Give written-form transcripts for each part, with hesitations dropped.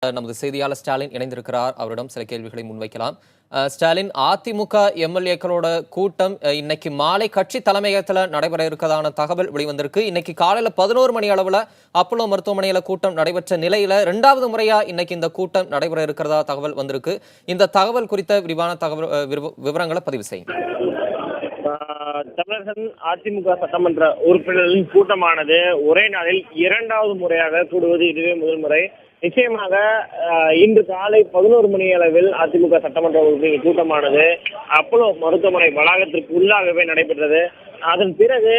நமது செய்தியாளர் ஸ்டாலின் இணைந்திருக்கிறார். அவரிடம் சில கேள்விகளை முன்வைக்கலாம். ஸ்டாலின், அதிமுக எம்எல்ஏக்களோட கூட்டம் இன்னைக்கு மாலை கட்சி தலைமையகத்தில் நடைபெற இருக்கதான தகவல் வெளிவந்திருக்கு. இன்னைக்கு காலையில 11 மணி அளவுல அப்போலோ மருத்துவமனையில கூட்டம் நடைபெற்ற நிலையில 2வது முறையா இன்னைக்கு இந்த கூட்டம் நடைபெற இருக்கிறதா தகவல் வந்திருக்கு. இந்த தகவல் குறித்த விரிவான தகவல் விவரங்களை பதிவு செய்யும். தமிழக அதிமுக சட்டமன்ற உறுப்பினர்களின் கூட்டமானது ஒரே நாளில் 2வது முறையாக கூடுவது இதுவே முதல் முறை. நிச்சயமாக இன்று காலை 11 மணி அளவில் அதிமுக சட்டமன்ற உறுப்பினர் கூட்டமானது அப்போலோ மருத்துவமனை வளாகத்திற்கு உள்ளாகவே நடைபெற்றது. அதன் பிறகு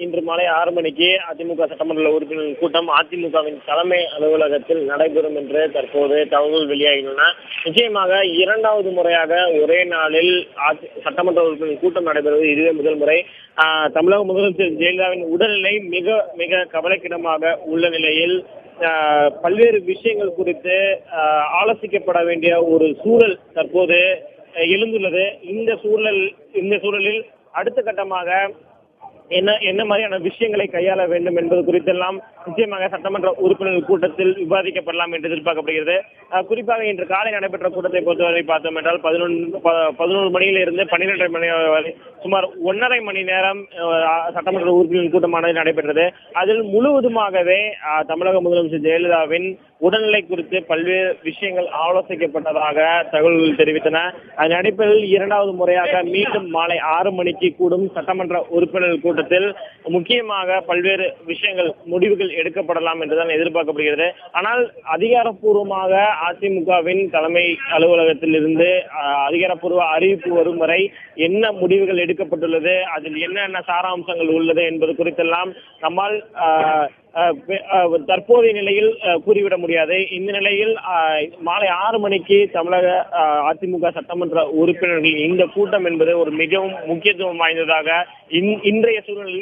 இன்று மாலை 6 மணிக்கு அதிமுக சட்டமன்ற உறுப்பினர்கள் கூட்டம் அதிமுகவின் தலைமை அலுவலகத்தில் நடைபெறும் என்று தற்போது தகவல்கள் வெளியாகியுள்ளன. நிச்சயமாக 2வது முறையாக ஒரே நாளில் சட்டமன்ற உறுப்பினர்கள் கூட்டம் நடைபெறுவது இதுவே முதல் முறை. தமிழக முதலமைச்சர் ஜெயலலிதாவின் உடல்நிலை மிக மிக கவலைக்கிடமாக உள்ள நிலையில் பல்வேறு விஷயங்கள் குறித்து ஆலோசிக்கப்பட வேண்டிய ஒரு சூழல் தற்போது எழுந்துள்ளது. இந்த சூழலில் அடுத்த கட்டமாக என்ன மாதிரியான விஷயங்களை கையாள வேண்டும் என்பது குறித்தெல்லாம் நிச்சயமாக சட்டமன்ற உறுப்பினர்கள் கூட்டத்தில் விவாதிக்கப்படலாம் என்று எதிர்பார்க்கப்படுகிறது. குறிப்பாக இன்று காலை நடைபெற்ற கூட்டத்தை பொறுத்தவரை பார்த்தோம் என்றால் 11 மணியிலிருந்து 12:30 மணி வரை சுமார் 1.5 மணி நேரம் சட்டமன்ற உறுப்பினர்கள் கூட்டமானது நடைபெற்றது. அதில் முழுவதுமாகவே தமிழக முதலமைச்சர் ஜெயலலிதாவின் உடல்நிலை குறித்து பல்வேறு விஷயங்கள் ஆலோசிக்கப்பட்டதாக தகவல்கள் தெரிவித்தன. அதன் அடிப்படையில் 2வது முறையாக மீண்டும் மாலை 6 மணிக்கு கூடும் சட்டமன்ற உறுப்பினர்கள் கூட்டத்தில் முக்கியமாக பல்வேறு விஷயங்கள் முடிவுகள் எடுக்கப்படலாம் என்றுதான் எதிர்பார்க்கப்படுகிறது. ஆனால் அதிகாரப்பூர்வமாக அதிமுகவின் தலைமை அலுவலகத்தில் இருந்து அதிகாரப்பூர்வ அறிவிப்பு வரும் வரை என்ன முடிவுகள் எடுக்கப்பட்டுள்ளது, அதில் என்னென்ன சாராம்சங்கள் உள்ளது என்பது குறித்தெல்லாம் நம்மால் தற்போதைய நிலையில் கூறிவிட முடியாது. இந்த நிலையில் மாலை 6 மணிக்கு தமிழக அதிமுக சட்டமன்ற உறுப்பினர்கள் இந்த கூட்டம் என்பது ஒரு மிகவும் முக்கியத்துவம் வாய்ந்ததாக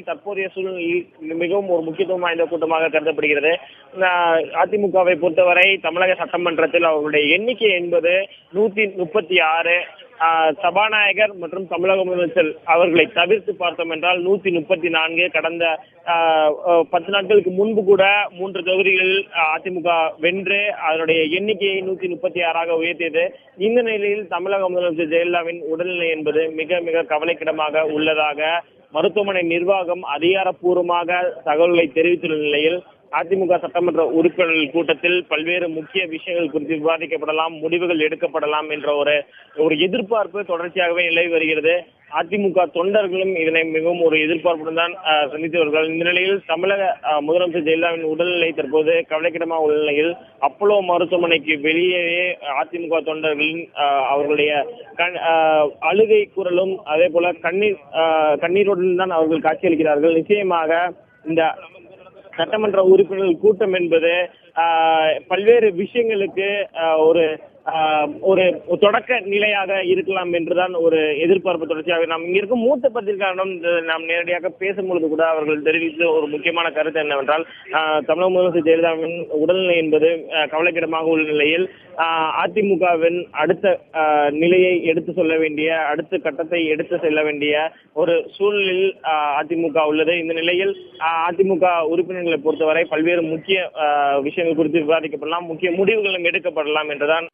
தற்போதைய சூழ்நிலையில் மிகவும் ஒரு முக்கியத்துவம் வாய்ந்த கூட்டமாக கருதப்படுகிறது. அதிமுகவை பொறுத்தவரை தமிழக சட்டமன்றத்தில் அவர்களுடைய எண்ணிக்கை என்பது 136. சபாநாயகர் மற்றும் தமிழக முதலமைச்சர் அவர்களை தவிர்த்து பார்த்தோம் என்றால் 134. கடந்த 10 நாட்களுக்கு முன்பு கூட 3 தொகுதிகளில் அதிமுக வென்று அதனுடைய எண்ணிக்கையை 136ஆக உயர்த்தியது. இந்த நிலையில் தமிழக முதலமைச்சர் ஜெயலலிதாவின் உடல்நிலை என்பது மிக மிக கவலைக்கிடமாக உள்ளதாக மருத்துவமனை நிர்வாகம் அதிகாரப்பூர்வமாக தகவல்களை தெரிவித்துள்ள நிலையில் அதிமுக சட்டமன்ற உறுப்பினர்கள் கூட்டத்தில் பல்வேறு முக்கிய விஷயங்கள் குறித்து விவாதிக்கப்படலாம், முடிவுகள் எடுக்கப்படலாம் என்ற ஒரு எதிர்பார்ப்பு தொடர்ச்சியாகவே நிலவி வருகிறது. அதிமுக தொண்டர்களும் இதனை மிகவும் ஒரு எதிர்பார்ப்புடன் தான் சந்தித்து வருகிறார்கள். இந்த நிலையில் தமிழக முதலமைச்சர் ஜெயலலிதாவின் உடல்நிலை தற்போது கவலைக்கிடமாக உள்ள நிலையில் அப்போலோ மருத்துவமனைக்கு வெளியேயே அதிமுக தொண்டர்களின் அவர்களுடைய அழுகை குரலும் அதே போல கண்ணீருடன் தான் அவர்கள் காட்சியளிக்கிறார்கள். நிச்சயமாக இந்த சட்டமன்ற உறுப்பினர்கள் கூட்டம் என்பது பல்வேறு விஷயங்களுக்கு ஒரு தொடக்க நிலையாக இருக்கலாம் என்றுதான் ஒரு எதிர்பார்ப்பு தொடர்ச்சியாக நாம் இங்க இருக்கும் மூத்த பத்திரிகையாளரிடம் நாம் நேரடியாக பேசும்பொழுது கூட அவர்கள் தெரிவித்த ஒரு முக்கியமான கருத்து என்னவென்றால் தமிழக முதலமைச்சர் ஜெயலலிதாவின் உடல்நிலை என்பது கவலைக்கிடமாக உள்ள நிலையில் அதிமுகவின் அடுத்த நிலையை எடுத்து சொல்ல வேண்டிய அடுத்த கட்டத்தை எடுத்து செல்ல வேண்டிய ஒரு சூழலில் அதிமுக உள்ளது. இந்த நிலையில் அதிமுக உறுப்பினர்களை பொறுத்தவரை பல்வேறு முக்கிய விஷயங்கள் குறித்து விவாதிக்கப்படலாம், முக்கிய முடிவுகளும் எடுக்கப்படலாம் என்றுதான்